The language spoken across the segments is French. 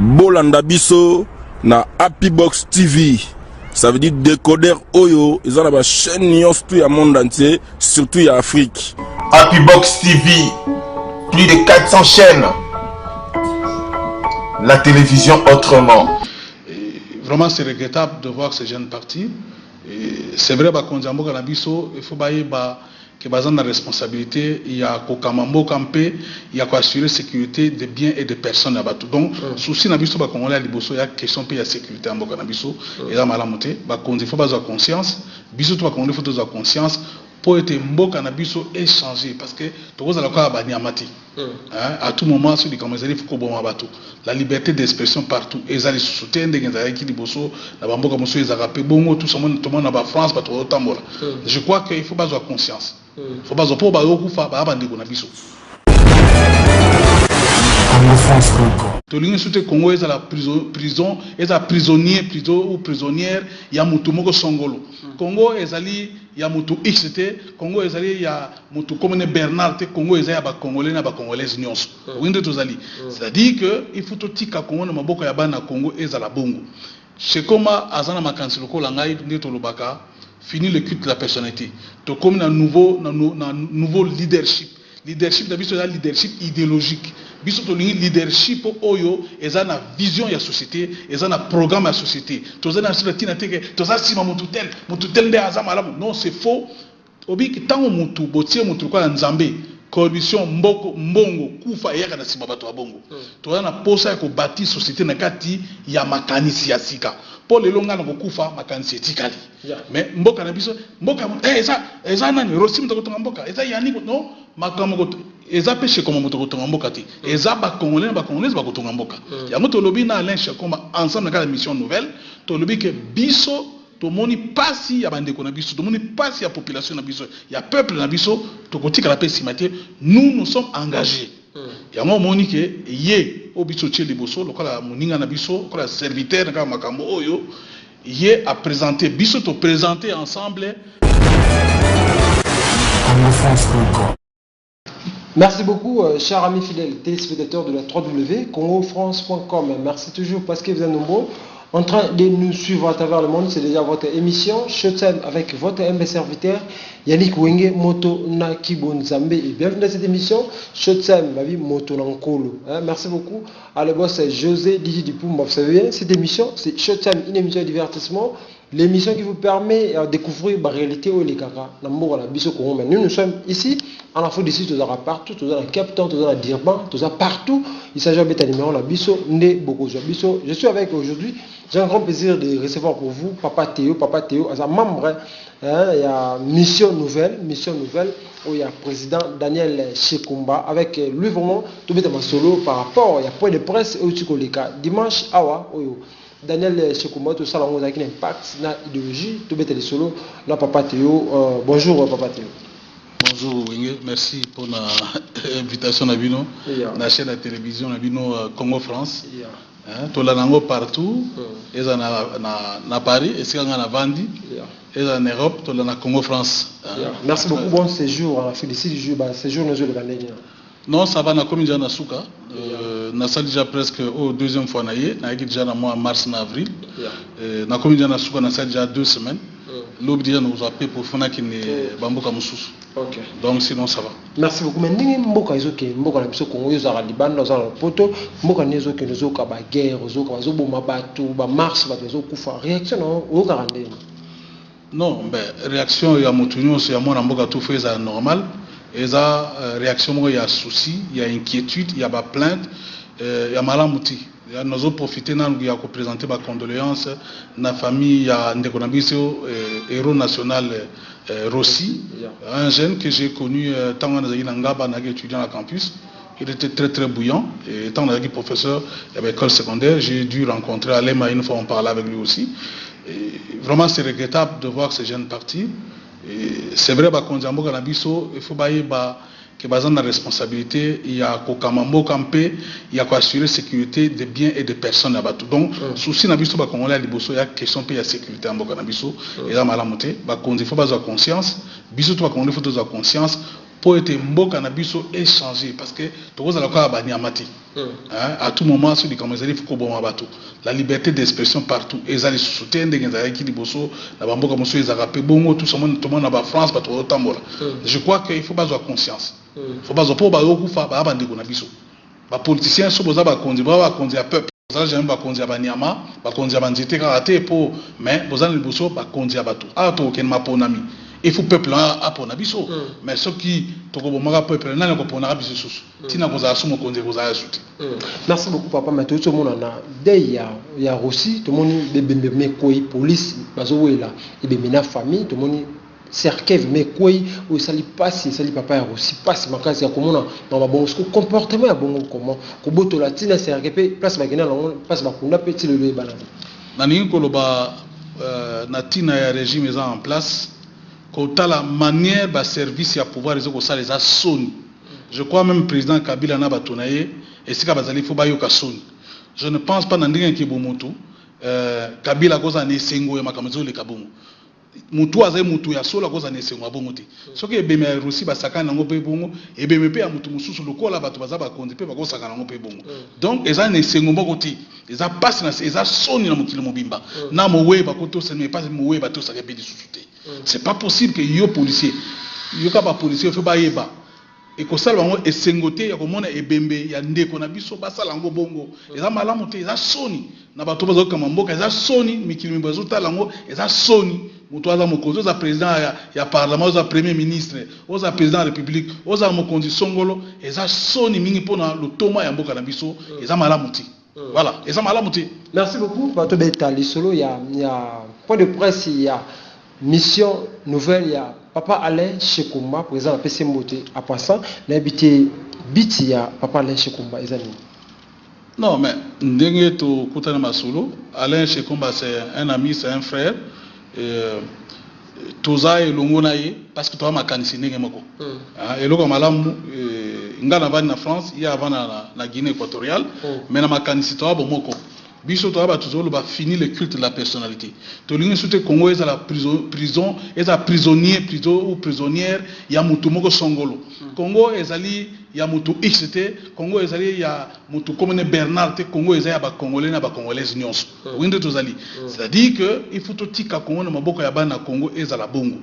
bolanda biso na Happy Box TV. Ça veut dire décodeur Oyo. Ils ont la chaîne Nyons tout le monde entier, surtout en Afrique. Happy Box TV, plus de 400 chaînes. La télévision autrement. Et vraiment, c'est regrettable de voir ces jeunes partis. C'est vrai, il faut que bazan la responsabilité, il y a Kokamambo Kampé, il y a assurer la sécurité des biens et des personnes à Batou. Donc, souci Nabiso Bakongolais à Liboso, il y a question de la sécurité en Bokanabiso, et là, malamoté, il faut avoir conscience, Biso to Bakongolais, il faut avoir conscience pour être Mboka Nabiso échanger, parce que tu vois, la Banyamati. À tout moment, sur les Kamazali, il faut qu'on Batou. La liberté d'expression partout, et ça les soutient des gens qui Liboso, la Bamboka Mosso, les Arabes, Bongo, tout le monde en France, pas trop Tambola. Je crois qu'il faut avoir conscience. Faut pas pour Tolingi soute Congo est à la prison, est à prisonnier plutôt ou prisonnière, il y a Mutumoko Songolo. Congo est allé, il y a Mutu XT, Congo est allé, il y a Mutu comme Bernard, Congo est allé à Congolais na Congolais nyons. C'est-à-dire que il faut tout tika Congo na maboko ya bana Congo est à la bongo. C'est comme Azana Makansi loko langai neto lobaka. Fini le culte de la personnalité. Donc comme un nouveau leadership. Leadership d'habitude c'est un leadership idéologique. Biso to leadership oyo eza na vision ya société, eza na programme ya société. Toza na sur tina teke, toza sima mututel nde azama alamu. Non, c'est faux. Obi ki tango mutu botie mutu kwa nzambe. Corruption mbongo kufa yaka na sima bato wa bongo. Toza na posa ya ko bâtir société na kati ya makanisi ya sika. Pour les longs na kufa makanisi etikali. Mais mboka na biso mboka eza nani rosim to kotonga mboka eza yani no makamo ko eza pêche comme moto kotonga mboka ti eza ba congolais ba kotonga mboka ya moto lobi na Alain Chakoma ensemble na la mission nouvelle to lobi que biso to moni pasi ya bandeko na biso to moni pasi ya population na biso ya peuple na biso to kotika la pesi maté nous sommes engagés. Ya mo moni ke ye obiso tche liboso lokola moninga na biso lokola serviteur na makambo oyo hier à présenter, biso présenter ensemble. Merci beaucoup, chers amis fidèles téléspectateurs de la 3W, congofrance.com. Merci toujours parce que vous êtes nombreux en train de nous suivre à travers le monde. C'est déjà votre émission Showtime avec votre MB serviteur Yannick Wenge Moto na Kibon Zambé. Et bienvenue dans cette émission Showtime, ma vie Moto Nankolo. Merci beaucoup à le boss José Didi Dupumba. Vous savez bien, cette émission c'est Showtime, une émission de divertissement. L'émission qui vous permet de découvrir la réalité au Likaka. Nous sommes ici, en Afrique du Sud, nous sommes partout, nous sommes à Cape Town, nous sommes à Durban, nous sommes partout. Il s'agit de numéro la Bisso, je suis avec aujourd'hui. J'ai un grand plaisir de recevoir pour vous Papa Théo, as un membre, il y a mission nouvelle, où il y a président Daniel Shekumba, avec lui vraiment, tout le monde solo par rapport, il y a point de presse au Tikolika. Dimanche, awa, Daniel Shekumba, tout ça, on a un impact dans l'idéologie, tout le solo, là Papa Théo, bonjour Papa Théo. Bonjour Wenge, merci pour l'invitation à Bino, la chaîne de télévision à Bino Congo France. Tu l'as partout, et à Paris, et c'est en Vandi, et en Europe, tu l'as Congo France. Merci beaucoup, bon séjour en Afrique du Sud, séjour dans le Ghanais. Non, ça va, na comme déjà na souka. Na ça déjà presque au deuxième fois naïe, na déjà na mois mars na avril. Na comme déjà na souka na ça déjà 2 semaines. L'autre déjà nous a payé pour faire qui ne bamboka mususu. OK. Donc sinon ça va. Merci beaucoup. Mais ndenge mboka izoke mboka na biso Congo yozaka libanda za poto mboka nezoke nezoka ba guerre zoka zo boma bato ba marche bato zokufa réaction au garande. Non, ben réaction ya motunyo c'est ya mona mboka tout fait ça normal. Et ça, réaction, il y a souci, il y a inquiétude, il y a plainte, il y a malamouti. Nous avons profité de présenter ma condoléance à la famille, il y a Ndekonabiso, héros national Rossi, un jeune que j'ai connu tant que j'étais étudiant à la campus. Il était très très bouillant. Et tant que j'étais professeur à l'école secondaire, j'ai dû rencontrer Alema une fois, on parlait avec lui aussi. Et vraiment, c'est regrettable de voir ces jeunes partis. C'est vrai il faut que la responsabilité, il y a Kokamambo Kampé, il y a assurer la sécurité des biens et des personnes à Batou. Donc, souci Nabiso Congolais à Liboso, il y a question de la sécurité en Boka Nabiso, et là malamoté, il faut avoir conscience, Biso to Congolais faut avoir conscience pour être mboka na biso échanger parce que tokozala kwa banyamati à tout moment sur les commissaires il faut qu'on bateau la liberté d'expression partout et ça les soutien ndenge nzala ki liboso na bamboka moso ezaka pe bongo tout monde na ba France ba to tambola je crois que il faut pas avoir conscience il faut pas pour ba okufa ba bandeko na biso ba politiciens so boza ba konzi ya peuple ça j'aime ba konzi ya banyama ba konzi ya banzete karaté pour mais boza na liboso ba konzi ya bato a to ken maponami il faut peuple a pona biso mais ce qui to ko bomaka peuple na ko pona biso susu tina ko za sumo konzi ko za suti. Merci beaucoup papa mais tout le monde na dei ya Russie tout le monde bembe me koi police bazowela et bemena famille tout le monde cercle mais koi ou sali passe sali papa ya Russie passe makasi ya komona na bon comportement ya bongo comment ko boto la tina cercle pe place ba gena la place ba kunda petit le banana na ningi ko loba na tina ya régime est en place quand la manière de service à pouvoir les autres les soni. Je crois même président Kabila n'a pas tourné et si Kabazali faut bayo kasoni. Je ne pense pas n'andingue qui bomotu Kabila goza ne sengo ya makamazo le kabomo. Mutu azaye mutu ya sola goza ne sengo abomote. Soki ebeme ya Russie basaka nango pe bongo ebeme pe ya mutu mususu lokola bato bazaba konzi pe bakosa nango pe bongo. Donc eza ne sengo mbokoti eza passe na eza soni na mukili mobimba. Na mowe bakoto se ne pas mowe bato sa pe disouté. C'est pas possible que yo policier yo ka ba policier faut ba yeba et ko sala bango esengote ya komona ebembe ya ndeko na biso basala ngo bongo eza malamu te eza soni na bato bazo kama mboka eza soni mikili mbazo tala ngo eza soni muto aza mokonzi oza président ya parlement oza premier ministre oza président de la république oza mokonzi songolo eza soni mingi pona lotoma ya mboka na biso eza malamu te. Voilà eza malamu te. Merci beaucoup bato betali solo ya point de presse ya mission nouvelle, il y a Papa Alain Chekoumba, président de la PC Mbote, à passant, l'habité biti, il y a Papa Alain Chekoumba, non, mais Ndenge to Koutana Masolo, Alain Chekoumba, c'est un ami, c'est un frère. Toza et Longonaye, parce que toi, ma canisi n'est pas. Et là, malam, ngana va na France, il y a avant la Guinée équatoriale, mais na ma canisi toi, bon moko. Biso to ba toujours ba fini le culte de la personnalité. To lingi soute Congo est à la prison, est à prisonnier plutôt ou prisonnière ya mutu moko songolo. Congo ezali ya mutu XT, Congo ezali ya mutu comme Bernard te Congo ezali ya ba congolais na ba congolaise nyonso. Winde tozali. C'est-à-dire que il faut to tika Congo na maboko ya bana Congo ezala bongo.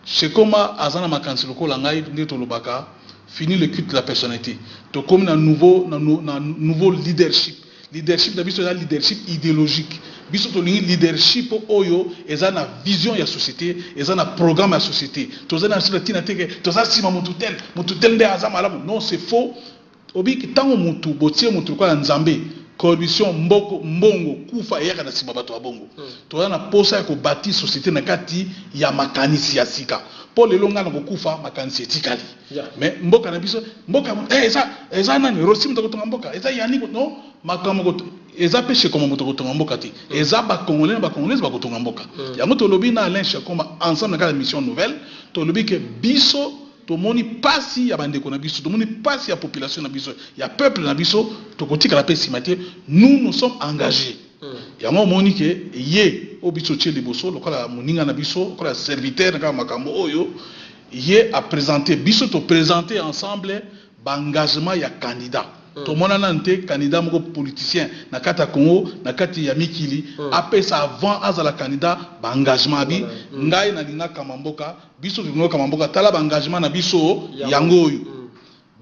Shekoma azana makansi lokola ngai nde to lobaka fini le culte de la personnalité. To comme na nouveau leadership. Leadership d'habitude c'est un leadership idéologique. Biso to leadership oyo eza na vision ya société, eza na programme ya société. Toza na tina teke, toza sima mutu tel nde azama alamu. Non, c'est faux. Obi ki tango mutu botie mutu kwa nzambe, corruption mbongo kufa yaka na sima bato wa bongo. Toza na posa ya ko bâtir société na kati ya makanisi ya sika. Paul elonga na kokufa makanisi etikali. Mais mboka na biso mboka eza nani rosim to kotonga mboka eza yani no makambo ko eza pêche comme moto kotonga mboka ti eza ba congolais ba congolaise ba kotonga mboka ya moto lobi na Alain Chekomba ensemble na la mission nouvelle to lobi que biso to moni pasi ya bandeko na biso to moni pasi ya population na biso ya peuple na biso to kotika la pesi matie nous sommes engagés. Ya mo moni ke ye obiso tcheli boso lokola moninga na biso lokola serviteur na makambo oyo ye a présenté biso to présenter ensemble engagement ya candidat to mona nante candidat moko politicien na kata Congo na kati ya mikili apesa avant azala candidat engagement bi ngai na linga kamamboka biso to kamamboka tala engagement na biso yango oyo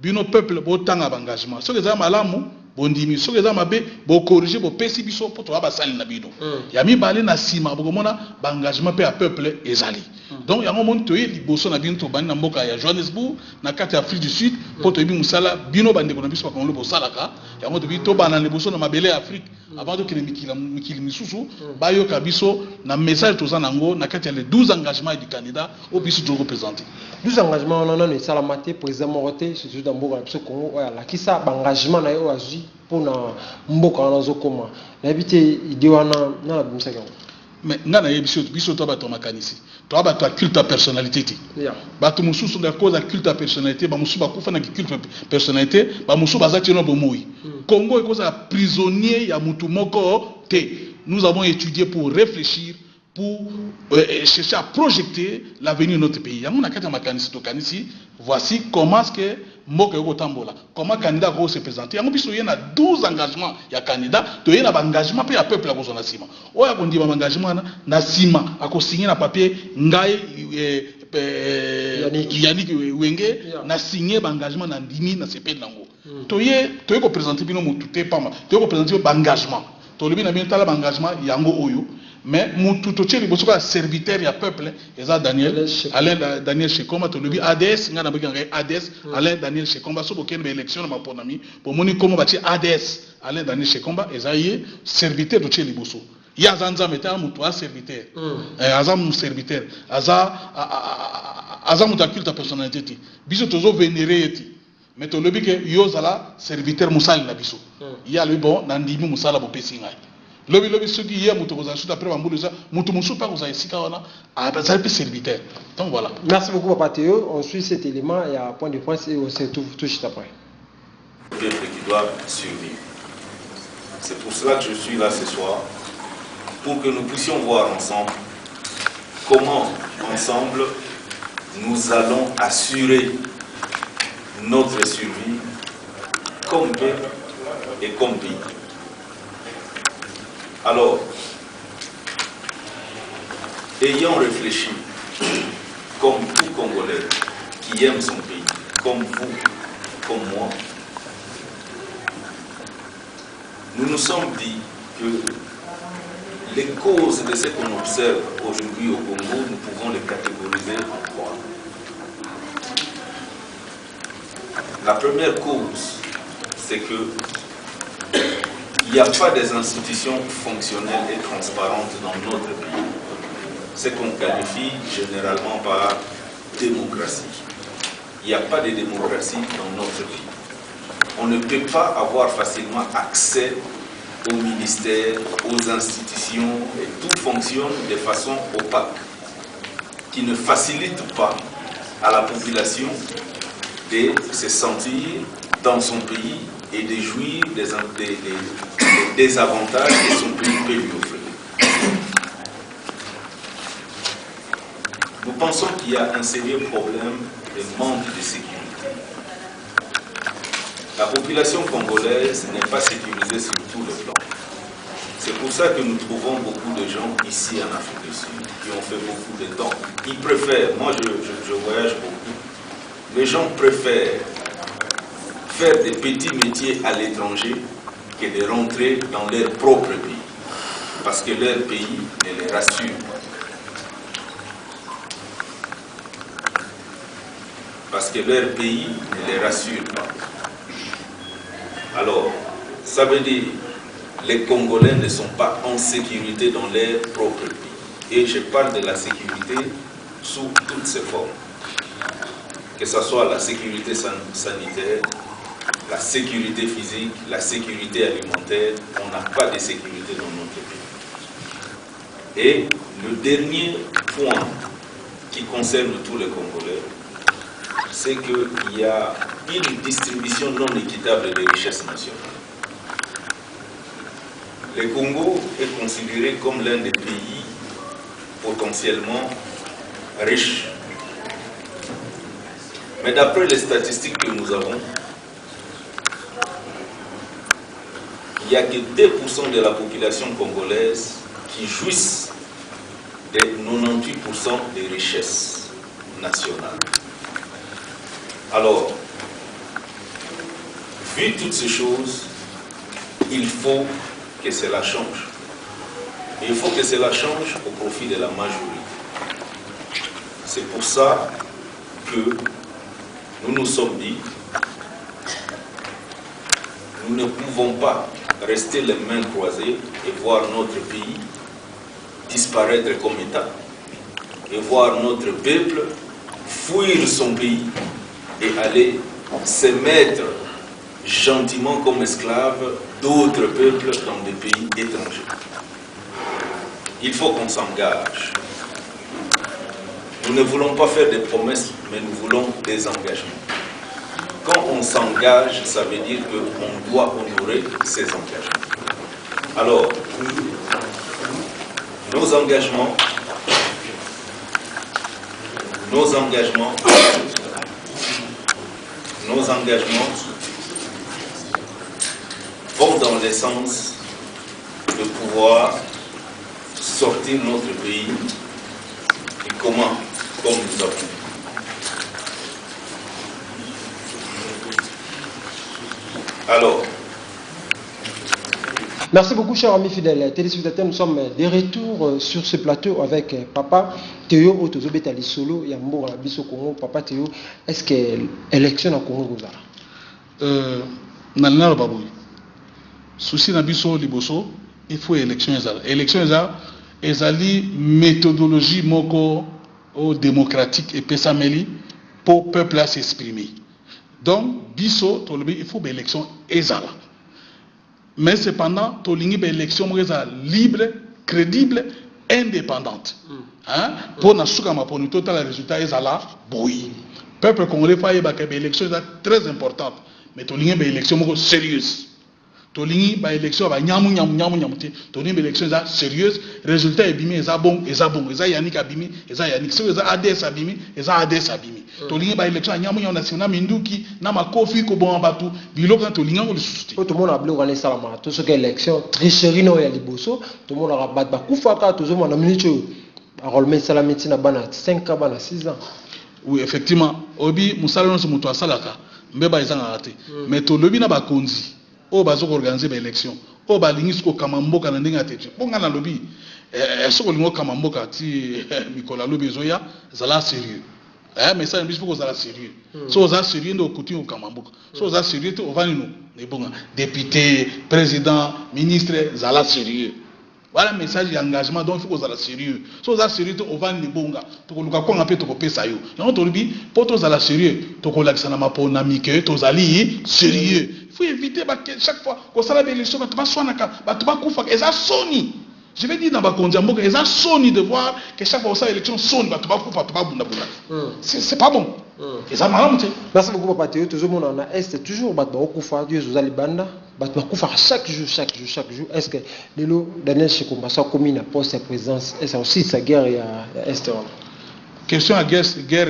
bino peuple botanga engagement so eza malamu bondimi soki eza mabe bo corriger bo pesi biso poto ba sali na bino ya mibale na sima bokomona ba engagement pe ya peuple ezali donc yango mon toye liboso na bino to bani na mboka ya Johannesburg na kati ya Afrique du Sud poto ebi musala bino bandeko na biso ba kongolo bosalaka yango to bi to bana liboso na mabele ya Afrique avant de que mikili misusu bayoka biso na message toza nango na kati ya les 12 engagements du candidat au biso to représenter 12 engagements on a salamate président Moroté surtout dans mboka biso Congo la kisa ba engagement na yo azui pona mboka na zokoma na bité idiwana na bimsaka mais ngana yebiso biso to bato makanisi to bato a culte à personnalité ti bato mususu da cause à culte à personnalité ba mususu ba kufa na culte personnalité ba mususu bazati no bomoi Congo est cause à prisonnier ya mutu moko te nous avons étudié pour réfléchir pour chercher à projeter l'avenir de notre pays. Voici comment est-ce que Mboka Yokotambola, comment le candidat va se présenter. Il y a 12 engagements, il y a candidat, il y a un engagement pour le peuple. Il y a un engagement, il y a signé un papier, Yannick Wenge, il a signé un engagement dans 10 000 dans ce pays. Il y a présenter un engagement. Il y a un engagement, il y a un engagement. Mais tout le serviteur du peuple, c'est Daniel, Alain Daniel Shekomba, tu le ADS, ADS, Alain Daniel Shekomba, sur aucune élection de ma ami, pour mon comment bâtir ADS, Alain Daniel Shekomba, et ça y est, serviteur de Tchéli Bosso. Il y a Zanza Meta, un serviteur, Azam serviteur, Azam culte personnalité, Bisou toujours vénéré. Mais tu le dis que Yozala, serviteur Moussal Nabiso. Il y a le bon, Nandimi Moussala Bopessinga. Lobi ceux qui y a après serviteur. Donc voilà. Merci beaucoup Papa Théo. On suit cet élément et à point de presse et on se retrouve tout de suite après. Le peuple qui doit survivre. C'est pour cela que je suis là ce soir, pour que nous puissions voir ensemble comment ensemble nous allons assurer notre survie comme peuple et comme pays. Alors, ayant réfléchi, comme tout Congolais qui aime son pays, comme vous, comme moi, nous nous sommes dit que les causes de ce qu'on observe aujourd'hui au Congo, nous pouvons les catégoriser en trois. La première cause, c'est que il n'y a pas des institutions fonctionnelles et transparentes dans notre pays. Ce qu'on qualifie généralement par démocratie. Il n'y a pas de démocratie dans notre pays. On ne peut pas avoir facilement accès aux ministères, aux institutions, et tout fonctionne de façon opaque, qui ne facilite pas à la population de se sentir dans son pays et de jouir des avantages que son pays peut lui offrir. Nous pensons qu'il y a un sérieux problème de manque de sécurité. La population congolaise n'est pas sécurisée sur tous les plans. C'est pour ça que nous trouvons beaucoup de gens ici en Afrique du Sud qui ont fait beaucoup de temps. Ils préfèrent, moi je voyage beaucoup, les gens préfèrent faire des petits métiers à l'étranger que de rentrer dans leur propre pays. Parce que leur pays ne les rassure. Parce que leur pays ne les rassure pas. Alors, ça veut dire que les Congolais ne sont pas en sécurité dans leur propre pays. Et je parle de la sécurité sous toutes ses formes. Que ce soit la sécurité sanitaire, la sécurité physique, la sécurité alimentaire, on n'a pas de sécurité dans notre pays. Et le dernier point qui concerne tous les Congolais, c'est qu'il y a une distribution non équitable des richesses nationales. Le Congo est considéré comme l'un des pays potentiellement riches. Mais d'après les statistiques que nous avons, il n'y a que 2% de la population congolaise qui jouissent de 98% des richesses nationales. Alors, vu toutes ces choses, il faut que cela change. Et il faut que cela change au profit de la majorité. C'est pour ça que nous nous sommes dit, nous ne pouvons pas rester les mains croisées et voir notre pays disparaître comme État et voir notre peuple fuir son pays et aller se mettre gentiment comme esclaves d'autres peuples dans des pays étrangers. Il faut qu'on s'engage. Nous ne voulons pas faire des promesses, mais nous voulons des engagements. Quand on s'engage, ça veut dire qu'on doit honorer ces engagements. Alors, nos engagements, nos engagements vont dans le sens de pouvoir sortir notre pays du comment, comme nous avons. Alors, merci beaucoup, chers amis fidèles téléspectateurs. Nous sommes de retour sur ce plateau avec Papa Théo Otozobetali Solo et Ambo Biso Congo. Papa Théo, est-ce que l'élection au Congo Nalina Baboui. Souci na biso liboso, il faut élection ezala. Élection ezali méthodologie moko démocratique et pesameli pour peuple à s'exprimer. Donc biso tolobi il faut une élection ezala. Mais cependant, tolingi une élection libre, crédible, indépendante. Hein? Pour nasuka maponi total résultat ezala boui. Peuple congolais faye ba une élection très importante, mais tolingi une élection sérieuse. Tolingi ba élection ba nyamu te. Tolingi ba élection sérieuse, résultat ebimi eza bon, eza Yannick abimi, eza Yannick. Si eza ADS abimi, eza ADS abimi. Tolingi ba élection nyamu national minduki na makofi ko bon batu biloko tolingi ngo lisusu. Tout le monde a bloqué salama. Tout ce que élection tricherie no ya liboso, tout le monde a rabat ba kufaka tout le monde a minute a relevé salamiti na bana 5 ans bana 6 ans. Oui, effectivement, obi musala no muto asalaka mbeba eza ngate. Mais to lobi na ba konzi o bazo organiser ba élection. O ba lingi ko kamamboka na ndinga tetu. Bonga na lobi soko lingo kamamboka ti Mikola lobi zoya zala sérieux. Mais ça il faut que ça sérieux. So ça sérieux ndo kuti o kamamboka. So ça sérieux to ovani no. Ne bonga député, président, ministre zala sérieux. Voilà le message d'engagement, donc il faut que ça soit sérieux. Si vous êtes sérieux, vous allez vous bonga. Vous allez vous faire un peu ça. Donc, pour vous être sérieux, vous allez vous aller sérieux. Il faut éviter chaque fois que vous allez l'élection, vous allez vous je vais dire dans ma condition, c'est de voir que chaque fois que vous allez l'élection, vous allez c'est pas bon. Merci beaucoup, Papa Théo. Toujours mon en est toujours Dieu vous allez banda. Chaque jour. Est-ce que Daniel Chekomba soit commis à poste à présence et ça aussi sa guerre à Est? Question à guerre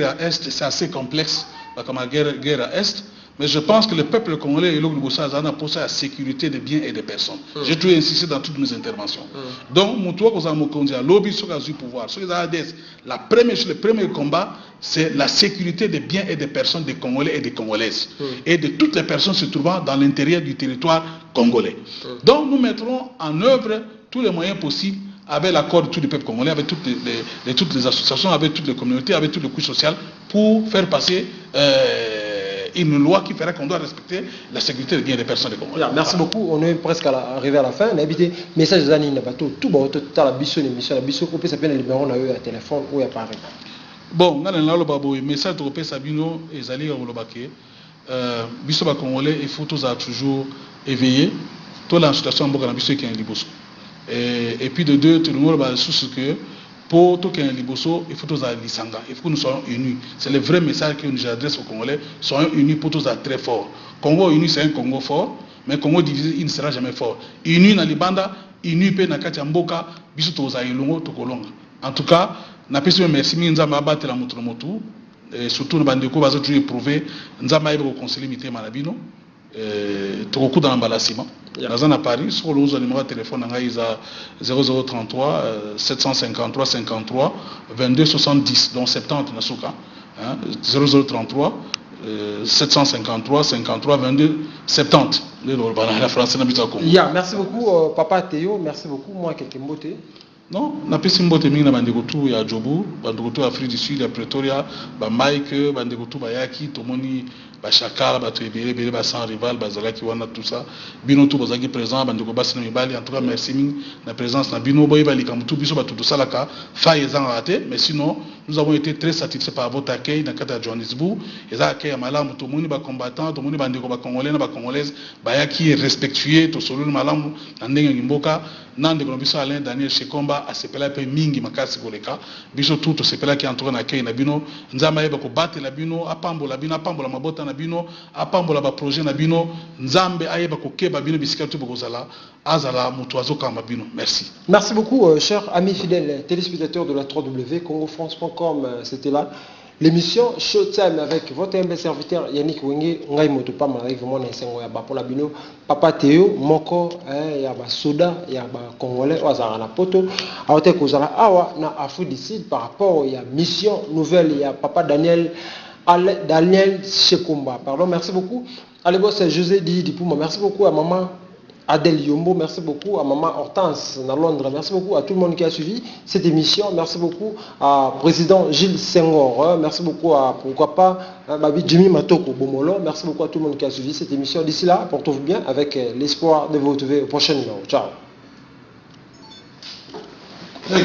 à Est, c'est assez complexe comme la guerre à Est. Mais je pense que le peuple congolais et l'Oglubosa a posé la sécurité des biens et des personnes. J'ai toujours insisté dans toutes mes interventions. Donc, mon tour, lobby sur le pouvoir, sur les ADS, le premier combat, c'est la sécurité des biens et des personnes des Congolais et des Congolaises. Et de toutes les personnes se trouvant dans l'intérieur du territoire congolais. Donc, nous mettrons en œuvre tous les moyens possibles avec l'accord de tous les peuples congolais, avec toutes les associations, avec toutes les communautés, avec toutes les couches sociales, pour faire passer une loi qui fera qu'on doit respecter la sécurité des biens des personnes des Congolais. Merci beaucoup. On est presque arrivé à la fin. On a évité message des années tout la biso l'émission la biso coupé ça bien le numéro on a eu à téléphone ou à Paris. Bon, on a le babo message de coupé Sabino et Zali on le baquet. Biso ba Congolais il faut toujours éveiller toute la situation en Bokana biso qui est en Liboso. Et puis de deux tout le monde va sous que pour tout un Liboso, il faut tous aller Lisanga. Il faut que nous soyons unis. C'est le vrai message que j'adresse aux Congolais. Soyons unis pour tous être très forts. Congo uni, c'est un Congo fort, mais Congo divisé, il ne sera jamais fort. Unis dans les bandes, unis pe na kati mboka, biso toza ilongo tokolonga. En tout cas, na pesi merci nzamba battre la moto motu, surtout na bandeko bazo toujours éprouver nzamba yebo conseiller mité manabino. Toko dans l'emballassement. Dans à Paris, sur le numéro de téléphone, il a 0033 753 53 22 70, donc 70 Nasuka. 0033 753 53 22 70. La France merci beaucoup, Papa Théo. Merci beaucoup. Moi, quelques mots. Non, na pesi mbote mingi na bandeko ya Jobu, bandeko tu Afrique du Sud, ya Pretoria, ba Mike, bandeko tu bayaki, tomoni ba Shakara, ba Tebele, ba sans rival, ba Zalaki wana tout ça. Bino tu bozaki présent, bandeko basi na mibali, en tout cas merci mingi na présence na bino boy bali kamutu biso ba tout ça là ka faille ezan raté, mais sinon nous avons été très satisfaits par votre accueil dans kata Johannesburg. Eza accueil malamu tomoni ba combattants, tomoni bandeko ba congolais na ba congolaises, bayaki respectueux to solo malamu na ndenge ngimboka. Nande kono biso Alain Daniel Chekomba a sepela pe mingi makasi koleka biso tout sepela ki entouré na kei na bino nzamba yeba ko battre la bino apambola mabota na bino apambola ba projet na bino nzambe ayeba ko keba bino bisika tu bokozala azala mutu azokamba bino. Merci beaucoup chers amis fidèles téléspectateurs de la 3W congofrance.com. C'était là l'émission Showtime avec votre humble serviteur Yannick Wenge, ngai motopama avec vraiment n'esengo ya bapola bino Papa Théo moko ya ba soda ya ba congolais ozara na poto aote kozala awa na Afrique du Sud par rapport ya mission nouvelle ya Papa Daniel Shekumba. Pardon, merci beaucoup. Allez, bon, c'est José Dipouma. Merci beaucoup à maman Adèle Yombo. Merci beaucoup à maman Hortense dans Londres. Merci beaucoup à tout le monde qui a suivi cette émission. Merci beaucoup à président Gilles Senghor. Merci beaucoup à, pourquoi pas, Babi Jimmy Matoko Bomolo. Merci beaucoup à tout le monde qui a suivi cette émission. D'ici là, portez-vous bien avec l'espoir de vous retrouver au prochain numéro. Ciao. Hey.